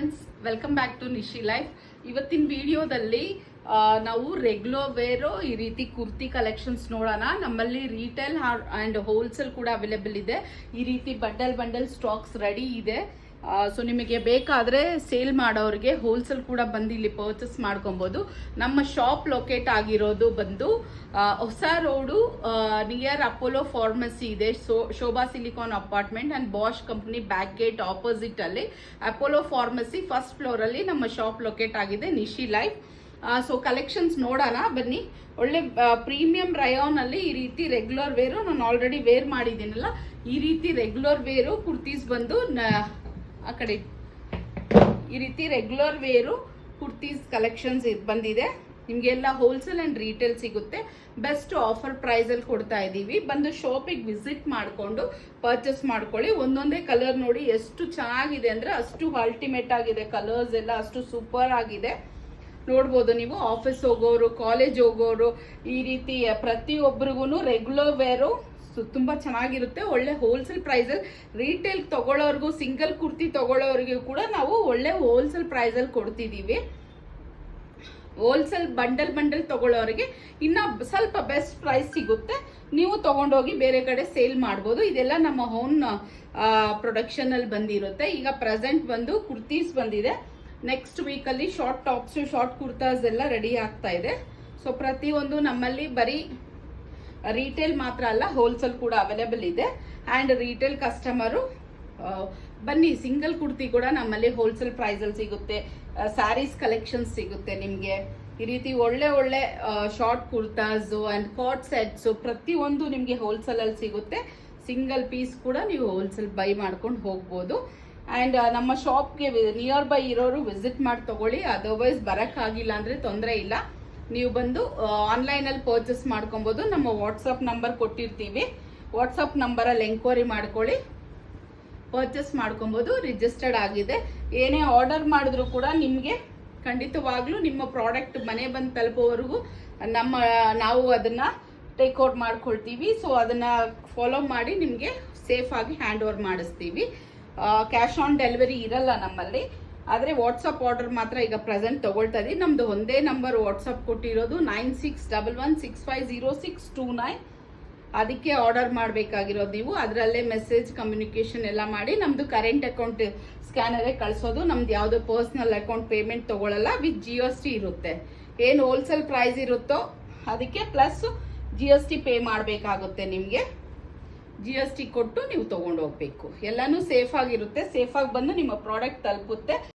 Friends, welcome back to Nishi life. ಇವತ್ತಿನ ವಿಡಿಯೋದಲ್ಲಿ ನಾವು ರೆಗ್ಯುಲರ್ ವೇರು ಈ ರೀತಿ ಕುರ್ತಿ ಕಲೆಕ್ಷನ್ಸ್ ನೋಡೋಣ. ನಮ್ಮಲ್ಲಿ ರೀಟೇಲ್ ಅಂಡ್ ಹೋಲ್ಸೇಲ್ ಕೂಡ ಅವೈಲೇಬಲ್ ಇದೆ. ಈ ರೀತಿ ಬಂಡಲ್ ಸ್ಟಾಕ್ಸ್ ರೆಡಿ ಇದೆ. ಸೊ ನಿಮಗೆ ಬೇಕಾದರೆ ಸೇಲ್ ಮಾಡೋರಿಗೆ ಹೋಲ್ಸೇಲ್ ಕೂಡ ಬಂದು ಇಲ್ಲಿ ಪರ್ಚೇಸ್ ಮಾಡ್ಕೊಬೋದು. ನಮ್ಮ ಶಾಪ್ ಲೊಕೇಟ್ ಆಗಿರೋದು ಬಂದು ಹೊಸ ರೋಡು ನಿಯರ್ ಅಪೋಲೋ ಫಾರ್ಮಸಿ ಇದೆ. Shobha silicon apartment and Bosch company back gate opposite ಅಲ್ಲಿ ಅಪೋಲೋ ಫಾರ್ಮಸಿ ಫಸ್ಟ್ ಫ್ಲೋರ್ ಅಲ್ಲಿ ನಮ್ಮ ಶಾಪ್ ಲೊಕೇಟ್ ಆಗಿದೆ, ನಿಶಿ ಲೈಫ್. ಸೊ ಕಲೆಕ್ಷನ್ಸ್ ನೋಡೋಣ ಬನ್ನಿ. ಒಳ್ಳೆ ಪ್ರೀಮಿಯಂ ರಯಾನ್ ಅಲ್ಲಿ ಈ ರೀತಿ ರೆಗ್ಯುಲರ್ ವೇರು ನಾನು ಆಲ್ರೆಡಿ ವೇರ್ ಮಾಡಿದ್ದೀನಲ್ಲ, ಈ ರೀತಿ ರೆಗ್ಯುಲರ್ ವೇರು ಕುರ್ತೀಸ್ ಬಂದು ಆ ಕಡೆ ಈ ರೀತಿ ರೆಗ್ಯುಲರ್ ವೇರು ಕುರ್ತೀಸ್ ಕಲೆಕ್ಷನ್ಸ್ ಬಂದಿದೆ. ನಿಮಗೆಲ್ಲ ಹೋಲ್ಸೇಲ್ ಅಂಡ್ ರಿಟೇಲ್ ಸಿಗುತ್ತೆ. ಬೆಸ್ಟ್ ಆಫರ್ ಪ್ರೈಸ್ ಅಲ್ಲಿ ಕೊಡ್ತಾ ಇದ್ದೀವಿ. ಬಂದು ಶಾಪಿಗೆ ವಿಸಿಟ್ ಮಾಡಿಕೊಂಡು ಪರ್ಚೇಸ್ ಮಾಡ್ಕೊಳ್ಳಿ. ಒಂದೊಂದೇ ಕಲರ್ ನೋಡಿ ಎಷ್ಟು ಚೆನ್ನಾಗಿದೆ ಅಂದ್ರೆ ಅಷ್ಟು ಅಲ್ಟಿಮೇಟ್ ಆಗಿದೆ. ಕಲರ್ಸ್ ಎಲ್ಲ ಅಷ್ಟು ಸೂಪರ್ ಆಗಿದೆ. ನೋಡ್ಬೋದು ನೀವು. ಆಫೀಸ್ ಹೋಗೋರು, ಕಾಲೇಜ್ ಹೋಗೋರು, ಈ ರೀತಿ ಪ್ರತಿಯೊಬ್ಬರಿಗೂ ರೆಗ್ಯುಲರ್ ವೇರು ತುಂಬಾ ಚೆನ್ನಾಗಿರುತ್ತೆ. ಒಳ್ಳೆ ಹೋಲ್ಸೇಲ್ ಪ್ರೈಸಲ್ಲಿ ರೀಟೇಲ್ ತಗೊಳ್ಳೋರ್ಗು, ಸಿಂಗಲ್ ಕುರ್ತಿ ತಗೊಳ್ಳೋರಿಗೂ ಕೂಡ ನಾವು ಒಳ್ಳೆ ಹೋಲ್ಸೇಲ್ ಪ್ರೈಸಲ್ಲಿ ಕೊಡ್ತಿದ್ದೀವಿ. ಹೋಲ್ಸೇಲ್ ಬಂಡಲ್ ತಗೊಳ್ಳೋರಿಗೆ ಇನ್ನ ಸ್ವಲ್ಪ ಬೆಸ್ಟ್ ಪ್ರೈಸ್ ಸಿಗುತ್ತೆ. ನೀವು ತಗೊಂಡೋಗಿ ಬೇರೆ ಕಡೆ ಸೇಲ್ ಮಾಡ್ಬೋದು. ಇದೆಲ್ಲ ನಮ್ಮ ಓನ್ ಪ್ರೊಡಕ್ಷನ್ ಅಲ್ಲಿ ಬಂದಿರುತ್ತೆ. ಈಗ ಪ್ರೆಸೆಂಟ್ ಬಂದು ಕುರ್ತೀಸ್ ಬಂದಿದೆ. ನೆಕ್ಸ್ಟ್ ವೀಕ್ ಅಲ್ಲಿ ಶಾರ್ಟ್ ಟಾಪ್ಸ್, ಶಾರ್ಟ್ ಕುರ್ತಾಸ್ ಎಲ್ಲ ರೆಡಿ ಆಗ್ತಾ ಇದೆ. ಸೊ ಪ್ರತಿಯೊಂದು ನಮ್ಮಲ್ಲಿ ಬರೀ ರಿಟೇಲ್ ಮಾತ್ರ ಅಲ್ಲ, ಹೋಲ್ಸೇಲ್ ಕೂಡ ಅವೈಲೇಬಲ್ ಇದೆ. ಅಂಡ್ ರಿಟೇಲ್ ಕಸ್ಟಮರು ಬನ್ನಿ, ಸಿಂಗಲ್ ಕುರ್ತಿ ಕೂಡ ನಮ್ಮಲ್ಲಿ ಹೋಲ್ಸೇಲ್ ಪ್ರೈಸ್ ಅಲ್ಲಿ ಸಿಗುತ್ತೆ. ಸ್ಯಾರೀಸ್ ಕಲೆಕ್ಷನ್ಸ್ ಸಿಗುತ್ತೆ ನಿಮ್ಗೆ. ಈ ರೀತಿ ಒಳ್ಳೆ ಶಾರ್ಟ್ ಕುರ್ತಾಸ್ ಅಂಡ್ ಕಾಟ್ ಸೆಟ್ಸ್ ಪ್ರತಿಯೊಂದು ನಿಮ್ಗೆ ಹೋಲ್ಸೇಲ್ ಅಲ್ಲಿ ಸಿಗುತ್ತೆ. ಸಿಂಗಲ್ ಪೀಸ್ ಕೂಡ ನೀವು ಹೋಲ್ಸೇಲ್ ಬೈ ಮಾಡ್ಕೊಂಡು ಹೋಗ್ಬೋದು. ಅಂಡ್ ನಮ್ಮ ಶಾಪ್ಗೆ ನಿಯರ್ ಬೈ ಇರೋರು ವಿಸಿಟ್ ಮಾಡಿ ತಗೊಳ್ಳಿ. ಅದರ್ವೈಸ್ ಬರಕ್ಕಾಗಿಲ್ಲ ಅಂದ್ರೆ ತೊಂದರೆ ಇಲ್ಲ, ನೀವು ಬಂದು ಆನ್ಲೈನ್ ಅಲ್ಲಿ ಪರ್ಚೇಸ್ ಮಾಡ್ಕೊಬಹುದು. ನಮ್ಮ ವಾಟ್ಸಪ್ ನಂಬರ್ ಕೊಟ್ಟಿರ್ತೀವಿ. ವಾಟ್ಸಪ್ ನಂಬರ್ ಅಲ್ಲಿ ಎಂಕ್ವೈರಿ ಮಾಡ್ಕೊಳ್ಳಿ, ಪರ್ಚೇಸ್ ಮಾಡ್ಕೊಬಹುದು. ರಿಜಿಸ್ಟರ್ಡ್ ಆಗಿದೆ. ಏನೇ ಆರ್ಡರ್ ಮಾಡಿದ್ರು ಕೂಡ ನಿಮ್ಗೆ ಖಂಡಿತವಾಗ್ಲೂ ನಿಮ್ಮ ಪ್ರಾಡಕ್ಟ್ ಮನೆ ಬಂದು ತಲುಪೋವರೆಗೂ ನಾವು ಅದನ್ನ ಟೇಕ್ ಔಟ್ ಮಾಡ್ಕೊಳ್ತೀವಿ. ಸೊ ಅದನ್ನ ಫಾಲೋ ಮಾಡಿ ನಿಮ್ಗೆ ಸೇಫ್ ಆಗಿ ಹ್ಯಾಂಡ್ ಓವರ್ ಮಾಡಿಸ್ತೀವಿ. ಕ್ಯಾಶ್ ಆನ್ ಡೆಲಿವರಿ ಇರಲ್ಲ ನಮ್ಮಲ್ಲಿ, ಆದರೆ ವಾಟ್ಸಪ್ ಆರ್ಡರ್ ಮಾತ್ರ ಈಗ ಪ್ರೆಸೆಂಟ್ ತಗೊಳ್ತಾ ಇದೀವಿ. ನಮ್ದು ಒಂದೇ ನಂಬರ್ ವಾಟ್ಸಪ್ ಕೊಟ್ಟಿರೋದು 9611650629. ಅದಕ್ಕೆ ಆರ್ಡರ್ ಮಾಡಬೇಕಾಗಿರೋದು ನೀವು. ಅದರಲ್ಲೇ ಮೆಸೇಜ್ ಕಮ್ಯುನಿಕೇಶನ್ ಎಲ್ಲ ಮಾಡಿ ನಮ್ದು ಕರೆಂಟ್ ಅಕೌಂಟ್ ಸ್ಕ್ಯಾನರೇ ಕಳಿಸೋದು. ನಮ್ದು ಯಾವುದೋ ಪರ್ಸನಲ್ ಅಕೌಂಟ್ ಪೇಮೆಂಟ್ ತಗೊಳ್ಳಲ್ಲ. ವಿತ್ GST ಇರುತ್ತೆ. ಏನು ಹೋಲ್ಸೇಲ್ ಪ್ರೈಸ್ ಇರುತ್ತೋ ಅದಕ್ಕೆ ಪ್ಲಸ್ GST ಪೇ ಮಾಡಬೇಕಾಗುತ್ತೆ. ನಿಮಗೆ GST ಕೊಟ್ಟು ನೀವು ತಗೊಂಡು ಹೋಗ್ಬೇಕು. ಎಲ್ಲಾನು ಸೇಫ್ ಆಗಿರುತ್ತೆ. ಸೇಫ್ ಆಗಿ ಬಂದು ನಿಮ್ಮ ಪ್ರಾಡಕ್ಟ್ ತಲುಪುತ್ತೆ.